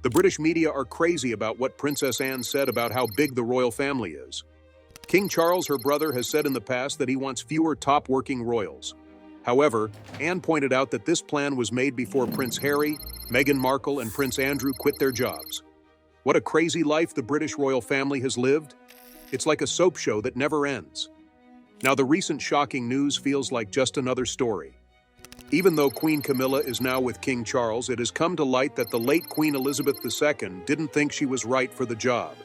The British media are crazy about what Princess Anne said about how big the royal family is. King Charles, her brother, has said in the past that he wants fewer top working royals. However, Anne pointed out that this plan was made before Prince Harry, Meghan Markle, and Prince Andrew quit their jobs. What a crazy life the British royal family has lived. It's like a soap show that never ends. Now, the recent shocking news feels like just another story. Even though Queen Camilla is now with King Charles, it has come to light that the late Queen Elizabeth II didn't think she was right for the job.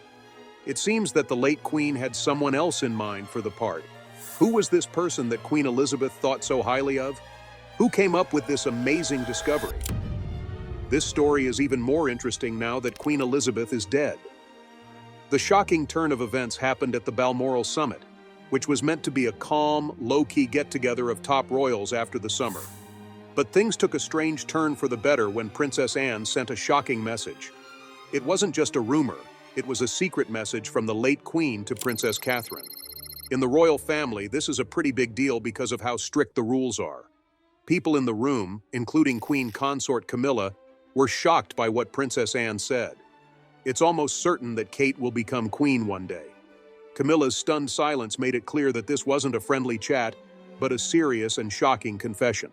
It seems that the late Queen had someone else in mind for the part. Who was this person that Queen Elizabeth thought so highly of? Who came up with this amazing discovery? This story is even more interesting now that Queen Elizabeth is dead. The shocking turn of events happened at the Balmoral summit, which was meant to be a calm, low-key get-together of top royals after the summer. But things took a strange turn for the better when Princess Anne sent a shocking message. It wasn't just a rumor, it was a secret message from the late Queen to Princess Catherine. In the royal family, this is a pretty big deal because of how strict the rules are. People in the room, including Queen Consort Camilla, were shocked by what Princess Anne said. It's almost certain that Kate will become queen one day. Camilla's stunned silence made it clear that this wasn't a friendly chat, but a serious and shocking confession.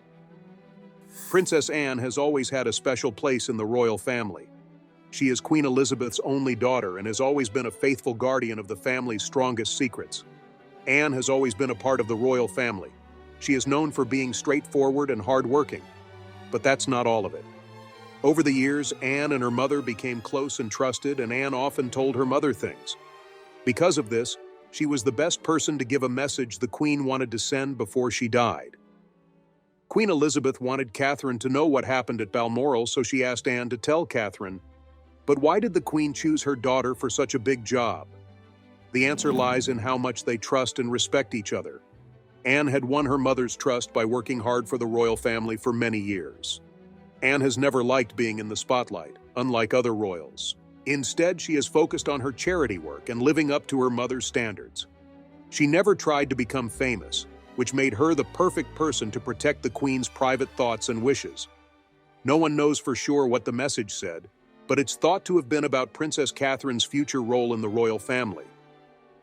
Princess Anne has always had a special place in the royal family. She is Queen Elizabeth's only daughter and has always been a faithful guardian of the family's strongest secrets. Anne has always been a part of the royal family. She is known for being straightforward and hardworking. But that's not all of it. Over the years, Anne and her mother became close and trusted, and Anne often told her mother things. Because of this, she was the best person to give a message the Queen wanted to send before she died. Queen Elizabeth wanted Catherine to know what happened at Balmoral, so she asked Anne to tell Catherine. But why did the Queen choose her daughter for such a big job? The answer lies in how much they trust and respect each other. Anne had won her mother's trust by working hard for the royal family for many years. Anne has never liked being in the spotlight, unlike other royals. Instead, she is focused on her charity work and living up to her mother's standards. She never tried to become famous, which made her the perfect person to protect the Queen's private thoughts and wishes. No one knows for sure what the message said, but it's thought to have been about Princess Catherine's future role in the royal family.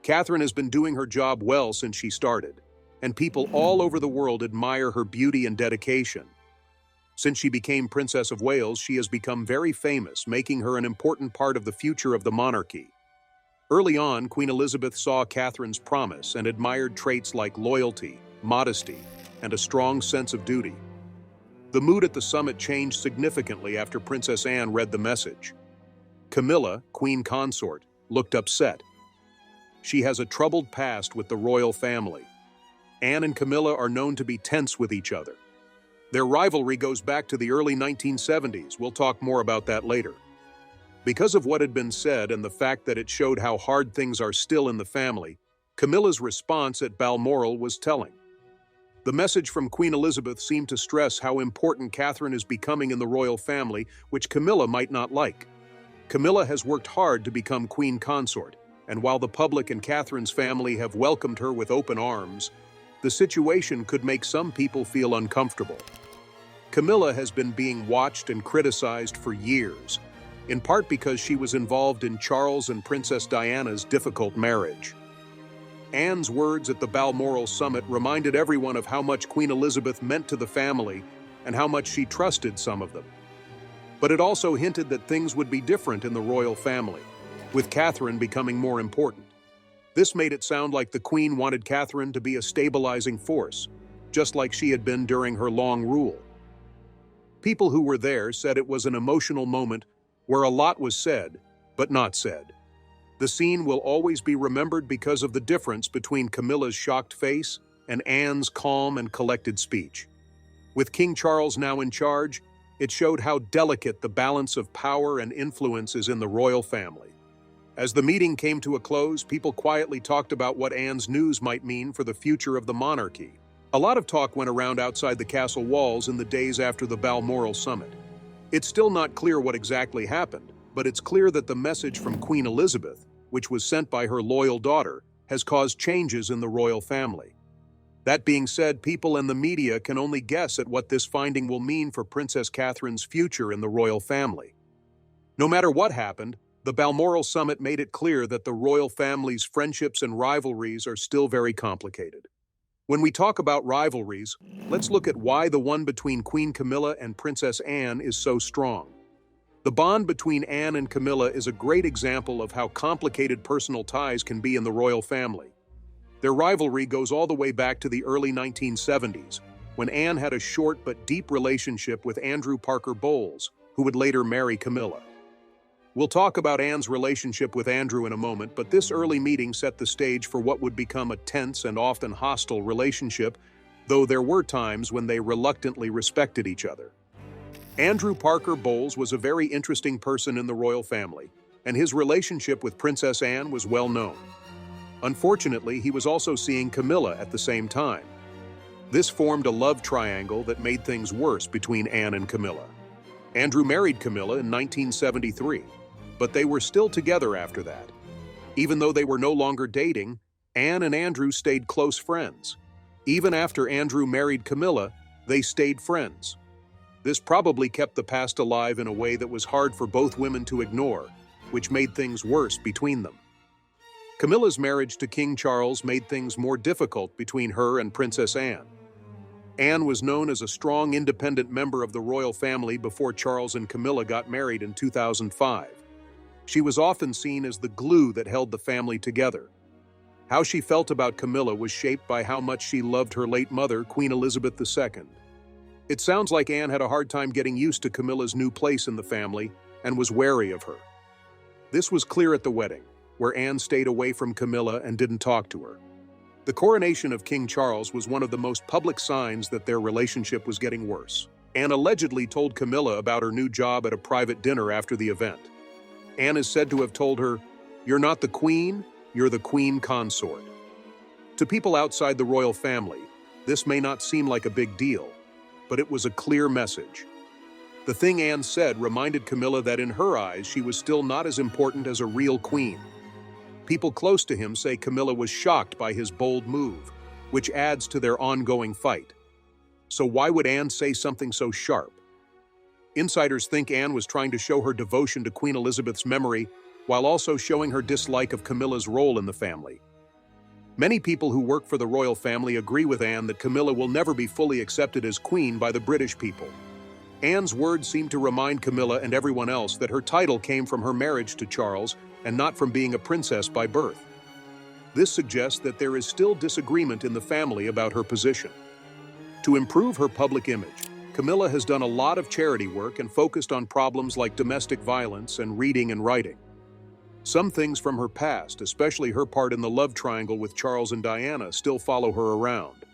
Catherine has been doing her job well since she started, and people all over the world admire her beauty and dedication. Since she became Princess of Wales, she has become very famous, making her an important part of the future of the monarchy. Early on, Queen Elizabeth saw Catherine's promise and admired traits like loyalty, modesty, and a strong sense of duty. The mood at the summit changed significantly after Princess Anne read the message. Camilla, Queen Consort, looked upset. She has a troubled past with the royal family. Anne and Camilla are known to be tense with each other. Their rivalry goes back to the early 1970s. We'll talk more about that later. Because of what had been said and the fact that it showed how hard things are still in the family, Camilla's response at Balmoral was telling. The message from Queen Elizabeth seemed to stress how important Catherine is becoming in the royal family, which Camilla might not like. Camilla has worked hard to become Queen Consort, and while the public and Catherine's family have welcomed her with open arms, the situation could make some people feel uncomfortable. Camilla has been being watched and criticized for years, in part because she was involved in Charles and Princess Diana's difficult marriage. Anne's words at the Balmoral summit reminded everyone of how much Queen Elizabeth meant to the family and how much she trusted some of them. But it also hinted that things would be different in the royal family, with Catherine becoming more important. This made it sound like the Queen wanted Catherine to be a stabilizing force, just like she had been during her long rule. People who were there said it was an emotional moment where a lot was said, but not said. The scene will always be remembered because of the difference between Camilla's shocked face and Anne's calm and collected speech. With King Charles now in charge, it showed how delicate the balance of power and influence is in the royal family. As the meeting came to a close, people quietly talked about what Anne's news might mean for the future of the monarchy. A lot of talk went around outside the castle walls in the days after the Balmoral summit. It's still not clear what exactly happened, but it's clear that the message from Queen Elizabeth, which was sent by her loyal daughter, has caused changes in the royal family. That being said, people and the media can only guess at what this finding will mean for Princess Catherine's future in the royal family. No matter what happened, the Balmoral summit made it clear that the royal family's friendships and rivalries are still very complicated. When we talk about rivalries, let's look at why the one between Queen Camilla and Princess Anne is so strong. The bond between Anne and Camilla is a great example of how complicated personal ties can be in the royal family. Their rivalry goes all the way back to the early 1970s, when Anne had a short but deep relationship with Andrew Parker Bowles, who would later marry Camilla. We'll talk about Anne's relationship with Andrew in a moment, but this early meeting set the stage for what would become a tense and often hostile relationship, though there were times when they reluctantly respected each other. Andrew Parker Bowles was a very interesting person in the royal family, and his relationship with Princess Anne was well known. Unfortunately, he was also seeing Camilla at the same time. This formed a love triangle that made things worse between Anne and Camilla. Andrew married Camilla in 1973, but they were still together after that. Even though they were no longer dating, Anne and Andrew stayed close friends. Even after Andrew married Camilla, they stayed friends. This probably kept the past alive in a way that was hard for both women to ignore, which made things worse between them. Camilla's marriage to King Charles made things more difficult between her and Princess Anne. Anne was known as a strong, independent member of the royal family before Charles and Camilla got married in 2005. She was often seen as the glue that held the family together. How she felt about Camilla was shaped by how much she loved her late mother, Queen Elizabeth II. It sounds like Anne had a hard time getting used to Camilla's new place in the family and was wary of her. This was clear at the wedding, where Anne stayed away from Camilla and didn't talk to her. The coronation of King Charles was one of the most public signs that their relationship was getting worse. Anne allegedly told Camilla about her new job at a private dinner after the event. Anne is said to have told her, "You're not the queen, you're the queen consort." To people outside the royal family, this may not seem like a big deal, but it was a clear message. The thing Anne said reminded Camilla that in her eyes she was still not as important as a real queen. People close to him say Camilla was shocked by his bold move, which adds to their ongoing fight. So why would Anne say something so sharp? Insiders think Anne was trying to show her devotion to Queen Elizabeth's memory while also showing her dislike of Camilla's role in the family. Many people who work for the royal family agree with Anne that Camilla will never be fully accepted as queen by the British people. Anne's words seem to remind Camilla and everyone else that her title came from her marriage to Charles and not from being a princess by birth. This suggests that there is still disagreement in the family about her position. To improve her public image, Camilla has done a lot of charity work and focused on problems like domestic violence and reading and writing. Some things from her past, especially her part in the love triangle with Charles and Diana, still follow her around.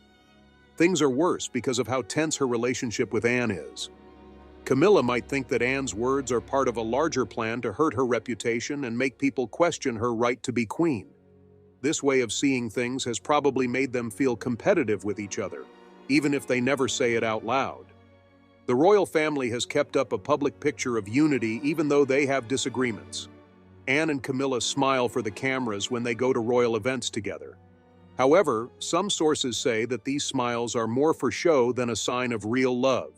Things are worse because of how tense her relationship with Anne is. Camilla might think that Anne's words are part of a larger plan to hurt her reputation and make people question her right to be queen. This way of seeing things has probably made them feel competitive with each other, even if they never say it out loud. The royal family has kept up a public picture of unity even though they have disagreements. Anne and Camilla smile for the cameras when they go to royal events together. However, some sources say that these smiles are more for show than a sign of real love.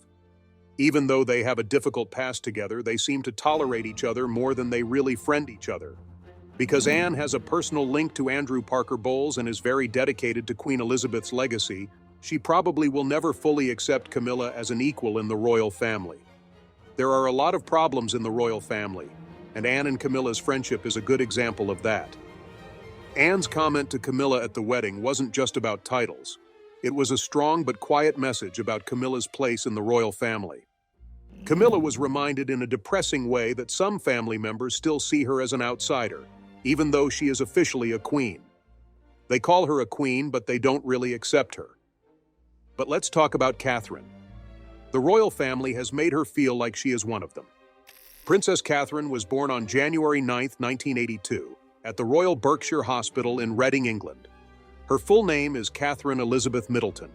Even though they have a difficult past together, they seem to tolerate each other more than they really friend each other. Because Anne has a personal link to Andrew Parker Bowles and is very dedicated to Queen Elizabeth's legacy, she probably will never fully accept Camilla as an equal in the royal family. There are a lot of problems in the royal family, and Anne and Camilla's friendship is a good example of that. Anne's comment to Camilla at the wedding wasn't just about titles. It was a strong but quiet message about Camilla's place in the royal family. Camilla was reminded in a depressing way that some family members still see her as an outsider, even though she is officially a queen. They call her a queen, but they don't really accept her. But let's talk about Catherine. The royal family has made her feel like she is one of them. Princess Catherine was born on January 9, 1982, at the Royal Berkshire Hospital in Reading, England. Her full name is Catherine Elizabeth Middleton.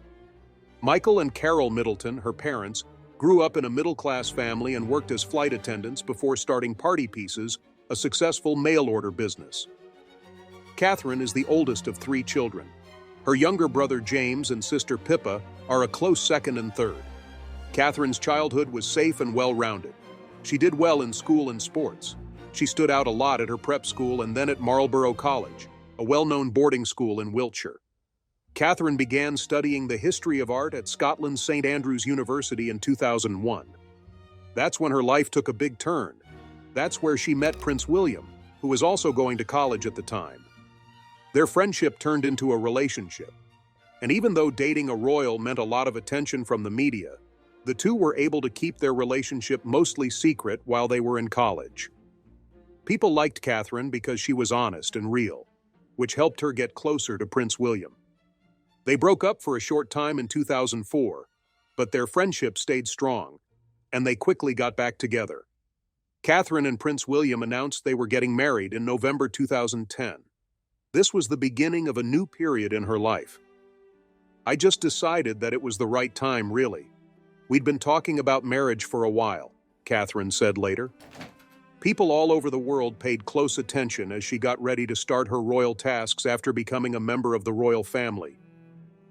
Michael and Carol Middleton, her parents, grew up in a middle-class family and worked as flight attendants before starting Party Pieces, a successful mail-order business. Catherine is the oldest of 3 children. Her younger brother James and sister Pippa are a close second and third. Catherine's childhood was safe and well-rounded. She did well in school and sports. She stood out a lot at her prep school and then at Marlborough College, a well-known boarding school in Wiltshire. Catherine began studying the history of art at Scotland's St. Andrews University in 2001. That's when her life took a big turn. That's where she met Prince William, who was also going to college at the time. Their friendship turned into a relationship. And even though dating a royal meant a lot of attention from the media, the two were able to keep their relationship mostly secret while they were in college. People liked Catherine because she was honest and real, which helped her get closer to Prince William. They broke up for a short time in 2004, but their friendship stayed strong, and they quickly got back together. Catherine and Prince William announced they were getting married in November 2010. This was the beginning of a new period in her life. I just decided that it was the right time, really. We'd been talking about marriage for a while, Catherine said later. People all over the world paid close attention as she got ready to start her royal tasks after becoming a member of the royal family.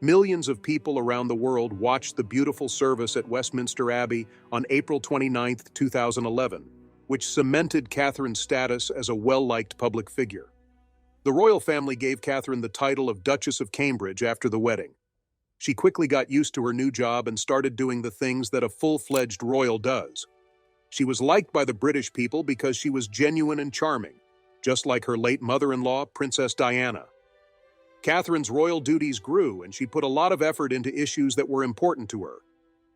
Millions of people around the world watched the beautiful service at Westminster Abbey on April 29, 2011, which cemented Catherine's status as a well-liked public figure. The royal family gave Catherine the title of Duchess of Cambridge after the wedding. She quickly got used to her new job and started doing the things that a full-fledged royal does. She was liked by the British people because she was genuine and charming, just like her late mother-in-law, Princess Diana. Catherine's royal duties grew, and she put a lot of effort into issues that were important to her,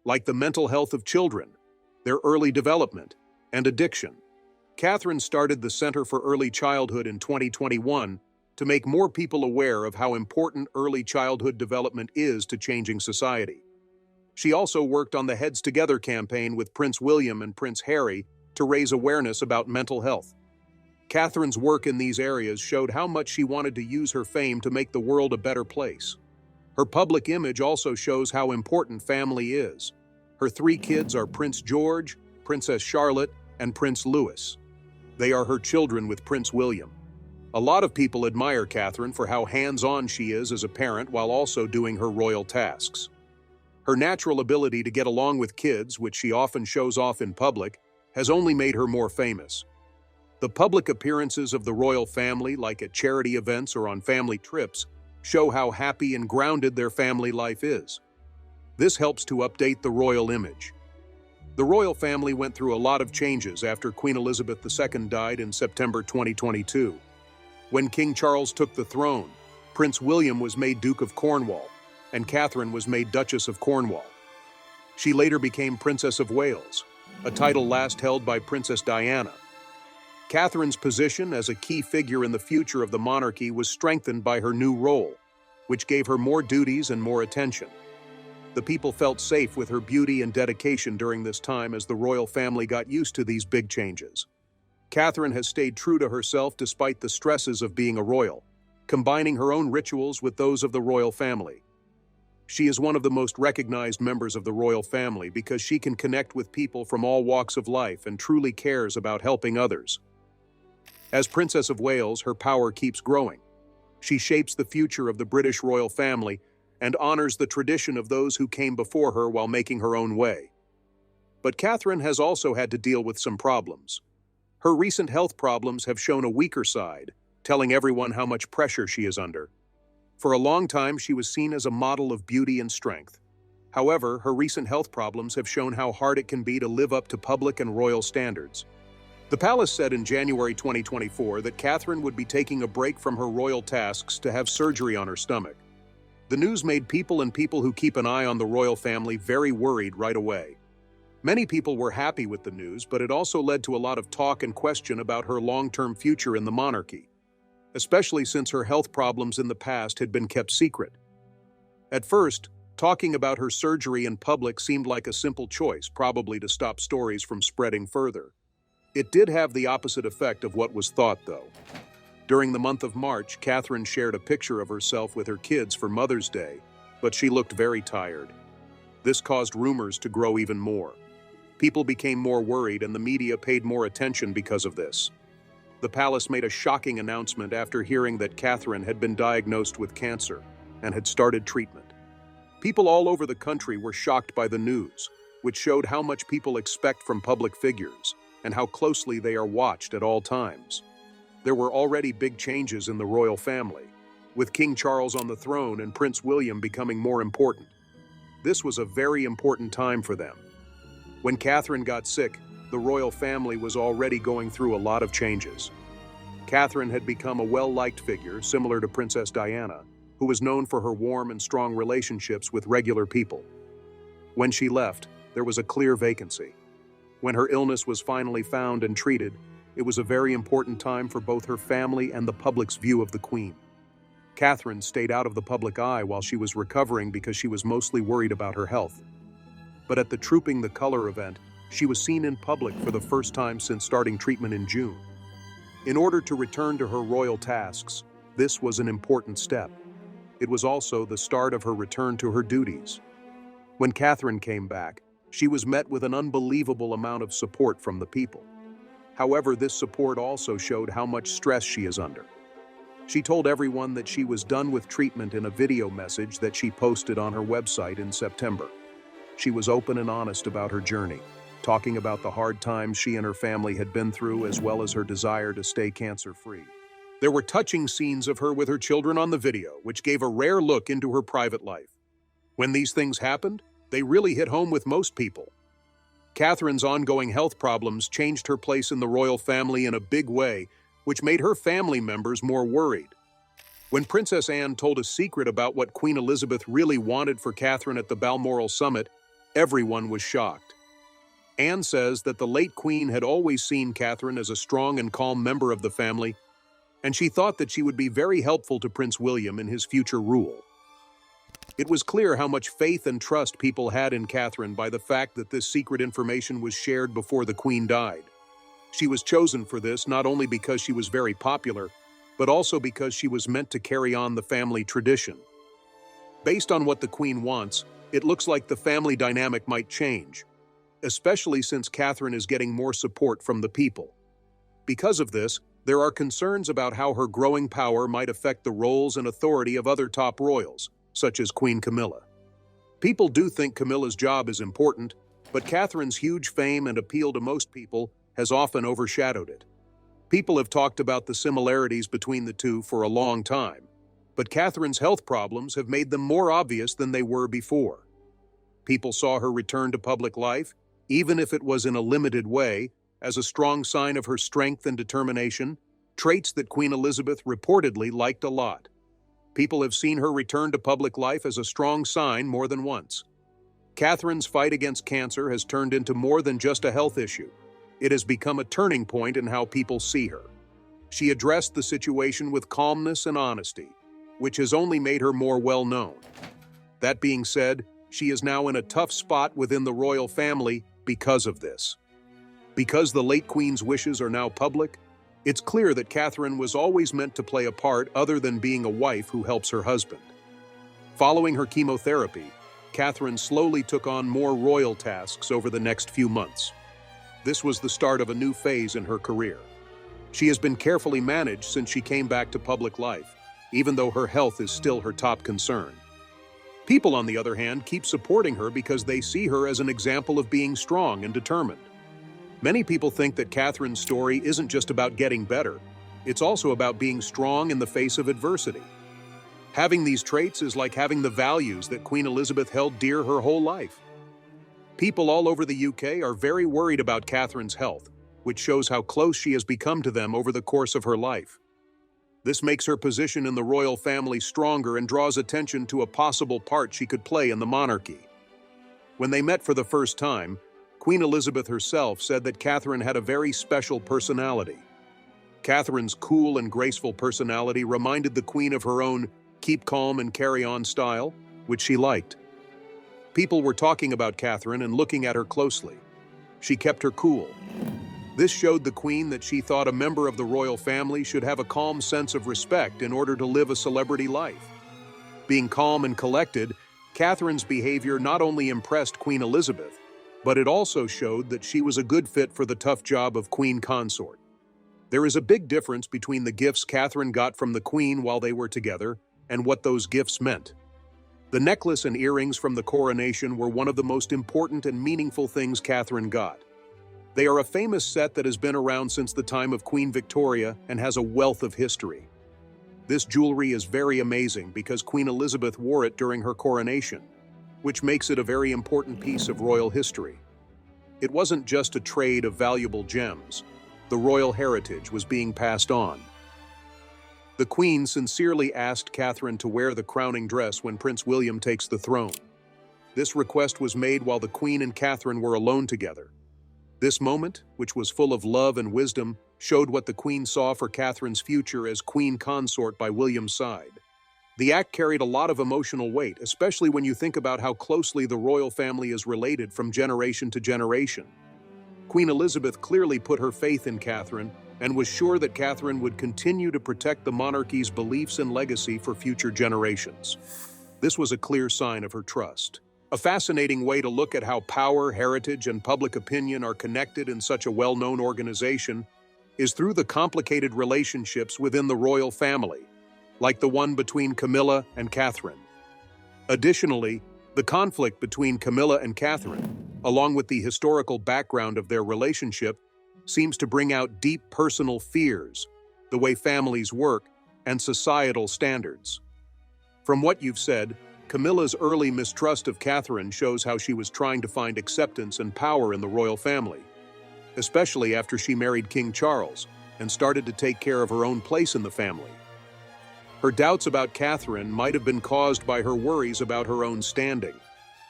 like the mental health of children, their early development, and addiction. Catherine started the Center for Early Childhood in 2021 to make more people aware of how important early childhood development is to changing society. She also worked on the Heads Together campaign with Prince William and Prince Harry to raise awareness about mental health. Catherine's work in these areas showed how much she wanted to use her fame to make the world a better place. Her public image also shows how important family is. Her 3 kids are Prince George, Princess Charlotte, and Prince Louis. They are her children with Prince William. A lot of people admire Catherine for how hands-on she is as a parent while also doing her royal tasks. Her natural ability to get along with kids, which she often shows off in public, has only made her more famous. The public appearances of the royal family, like at charity events or on family trips, show how happy and grounded their family life is. This helps to update the royal image. The royal family went through a lot of changes after Queen Elizabeth II died in September 2022. When King Charles took the throne, Prince William was made Duke of Cornwall, and Catherine was made Duchess of Cornwall. She later became Princess of Wales, a title last held by Princess Diana. Catherine's position as a key figure in the future of the monarchy was strengthened by her new role, which gave her more duties and more attention. The people felt safe with her beauty and dedication during this time as the royal family got used to these big changes. Catherine has stayed true to herself despite the stresses of being a royal, combining her own rituals with those of the royal family. She is one of the most recognized members of the royal family because she can connect with people from all walks of life and truly cares about helping others. As Princess of Wales, her power keeps growing. She shapes the future of the British royal family and honors the tradition of those who came before her while making her own way. But Catherine has also had to deal with some problems. Her recent health problems have shown a weaker side, telling everyone how much pressure she is under. For a long time, she was seen as a model of beauty and strength. However, her recent health problems have shown how hard it can be to live up to public and royal standards. The palace said in January 2024 that Catherine would be taking a break from her royal tasks to have surgery on her stomach. The news made people who keep an eye on the royal family very worried right away. Many people were happy with the news, but it also led to a lot of talk and question about her long-term future in the monarchy, especially since her health problems in the past had been kept secret. At first, talking about her surgery in public seemed like a simple choice, probably to stop stories from spreading further. It did have the opposite effect of what was thought, though. During the month of March, Catherine shared a picture of herself with her kids for Mother's Day, but she looked very tired. This caused rumors to grow even more. People became more worried and the media paid more attention because of this. The palace made a shocking announcement after hearing that Catherine had been diagnosed with cancer and had started treatment. People all over the country were shocked by the news, which showed how much people expect from public figures. and how closely they are watched at all times. There were already big changes in the royal family, with King Charles on the throne and Prince William becoming more important. This was a very important time for them. When Catherine got sick, the royal family was already going through a lot of changes. Catherine had become a well-liked figure, similar to Princess Diana, who was known for her warm and strong relationships with regular people. When she left, there was a clear vacancy. When her illness was finally found and treated, it was a very important time for both her family and the public's view of the Queen. Catherine stayed out of the public eye while she was recovering because she was mostly worried about her health. But at the Trooping the Color event, she was seen in public for the first time since starting treatment in June. In order to return to her royal tasks, this was an important step. It was also the start of her return to her duties. When Catherine came back, she was met with an unbelievable amount of support from the people. However, this support also showed how much stress she is under. She told everyone that she was done with treatment in a video message that she posted on her website in September. She was open and honest about her journey, talking about the hard times she and her family had been through, as well as her desire to stay cancer-free. There were touching scenes of her with her children on the video, which gave a rare look into her private life. When these things happened, they really hit home with most people. Catherine's ongoing health problems changed her place in the royal family in a big way, which made her family members more worried. When Princess Anne told a secret about what Queen Elizabeth really wanted for Catherine at the Balmoral summit, everyone was shocked. Anne says that the late Queen had always seen Catherine as a strong and calm member of the family, and she thought that she would be very helpful to Prince William in his future rule. It was clear how much faith and trust people had in Catherine by the fact that this secret information was shared before the Queen died. She was chosen for this not only because she was very popular, but also because she was meant to carry on the family tradition. Based on what the Queen wants, it looks like the family dynamic might change, especially since Catherine is getting more support from the people. Because of this, there are concerns about how her growing power might affect the roles and authority of other top royals, such as Queen Camilla. People do think Camilla's job is important, but Catherine's huge fame and appeal to most people has often overshadowed it. People have talked about the similarities between the two for a long time, but Catherine's health problems have made them more obvious than they were before. People saw her return to public life, even if it was in a limited way, as a strong sign of her strength and determination, traits that Queen Elizabeth reportedly liked a lot. People have seen her return to public life as a strong sign more than once. Catherine's fight against cancer has turned into more than just a health issue. It has become a turning point in how people see her. She addressed the situation with calmness and honesty, which has only made her more well-known. That being said, she is now in a tough spot within the royal family because of this. Because the late Queen's wishes are now public, it's clear that Catherine was always meant to play a part other than being a wife who helps her husband. Following her chemotherapy, Catherine slowly took on more royal tasks over the next few months. This was the start of a new phase in her career. She has been carefully managed since she came back to public life, even though her health is still her top concern. People, on the other hand, keep supporting her because they see her as an example of being strong and determined. Many people think that Catherine's story isn't just about getting better, it's also about being strong in the face of adversity. Having these traits is like having the values that Queen Elizabeth held dear her whole life. People all over the UK are very worried about Catherine's health, which shows how close she has become to them over the course of her life. This makes her position in the royal family stronger and draws attention to a possible part she could play in the monarchy. When they met for the first time, Queen Elizabeth herself said that Catherine had a very special personality. Catherine's cool and graceful personality reminded the Queen of her own keep calm and carry on style, which she liked. People were talking about Catherine and looking at her closely. She kept her cool. This showed the Queen that she thought a member of the royal family should have a calm sense of respect in order to live a celebrity life. Being calm and collected, Catherine's behavior not only impressed Queen Elizabeth, but it also showed that she was a good fit for the tough job of Queen Consort. There is a big difference between the gifts Catherine got from the Queen while they were together and what those gifts meant. The necklace and earrings from the coronation were one of the most important and meaningful things Catherine got. They are a famous set that has been around since the time of Queen Victoria and has a wealth of history. This jewelry is very amazing because Queen Elizabeth wore it during her coronation, which makes it a very important piece of royal history. It wasn't just a trade of valuable gems. The royal heritage was being passed on. The Queen sincerely asked Catherine to wear the crowning dress when Prince William takes the throne. This request was made while the Queen and Catherine were alone together. This moment, which was full of love and wisdom, showed what the Queen saw for Catherine's future as Queen Consort by William's side. The act carried a lot of emotional weight, especially when you think about how closely the royal family is related from generation to generation. Queen Elizabeth clearly put her faith in Catherine and was sure that Catherine would continue to protect the monarchy's beliefs and legacy for future generations. This was a clear sign of her trust. A fascinating way to look at how power, heritage, and public opinion are connected in such a well-known organization is through the complicated relationships within the royal family, like the one between Camilla and Catherine. Additionally, the conflict between Camilla and Catherine, along with the historical background of their relationship, seems to bring out deep personal fears, the way families work, and societal standards. From what you've said, Camilla's early mistrust of Catherine shows how she was trying to find acceptance and power in the royal family, especially after she married King Charles and started to take care of her own place in the family. Her doubts about Catherine might have been caused by her worries about her own standing,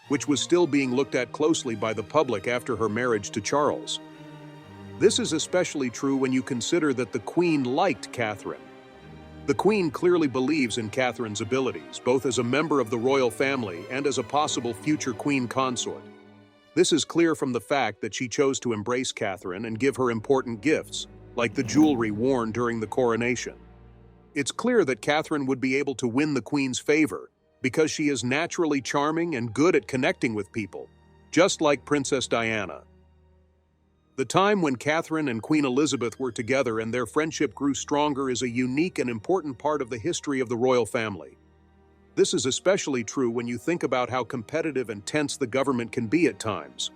which was still being looked at closely by the public after her marriage to Charles. This is especially true when you consider that the Queen liked Catherine. The Queen clearly believes in Catherine's abilities, both as a member of the royal family and as a possible future Queen Consort. This is clear from the fact that she chose to embrace Catherine and give her important gifts, like the jewelry worn during the coronation. It's clear that Catherine would be able to win the Queen's favor because she is naturally charming and good at connecting with people, just like Princess Diana. The time when Catherine and Queen Elizabeth were together and their friendship grew stronger is a unique and important part of the history of the royal family. This is especially true when you think about how competitive and tense the government can be at times.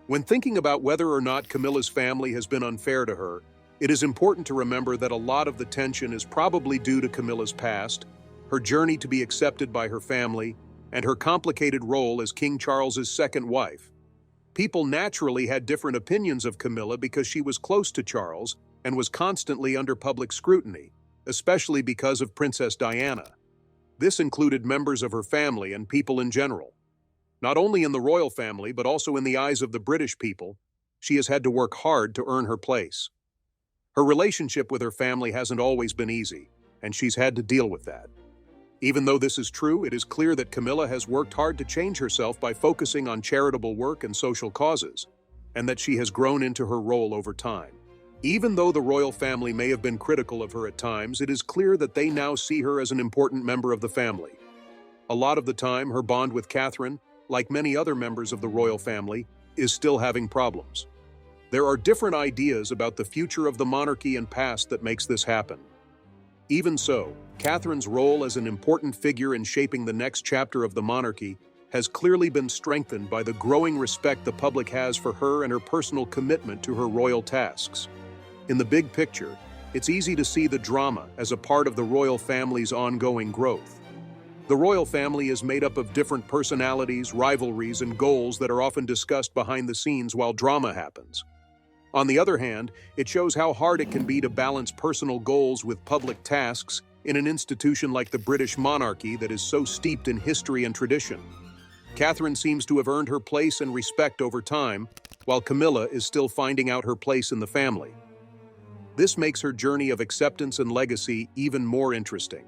When thinking about whether or not Camilla's family has been unfair to her, it is important to remember that a lot of the tension is probably due to Camilla's past, her journey to be accepted by her family, and her complicated role as King Charles's second wife. People naturally had different opinions of Camilla because she was close to Charles and was constantly under public scrutiny, especially because of Princess Diana. This included members of her family and people in general. Not only in the royal family, but also in the eyes of the British people, she has had to work hard to earn her place. Her relationship with her family hasn't always been easy, and she's had to deal with that. Even though this is true, it is clear that Camilla has worked hard to change herself by focusing on charitable work and social causes, and that she has grown into her role over time. Even though the royal family may have been critical of her at times, it is clear that they now see her as an important member of the family. A lot of the time, her bond with Catherine, like many other members of the royal family, is still having problems. There are different ideas about the future of the monarchy and past that makes this happen. Even so, Catherine's role as an important figure in shaping the next chapter of the monarchy has clearly been strengthened by the growing respect the public has for her and her personal commitment to her royal tasks. In the big picture, it's easy to see the drama as a part of the royal family's ongoing growth. The royal family is made up of different personalities, rivalries, and goals that are often discussed behind the scenes while drama happens. On the other hand, it shows how hard it can be to balance personal goals with public tasks in an institution like the British monarchy that is so steeped in history and tradition. Catherine seems to have earned her place and respect over time, while Camilla is still finding out her place in the family. This makes her journey of acceptance and legacy even more interesting.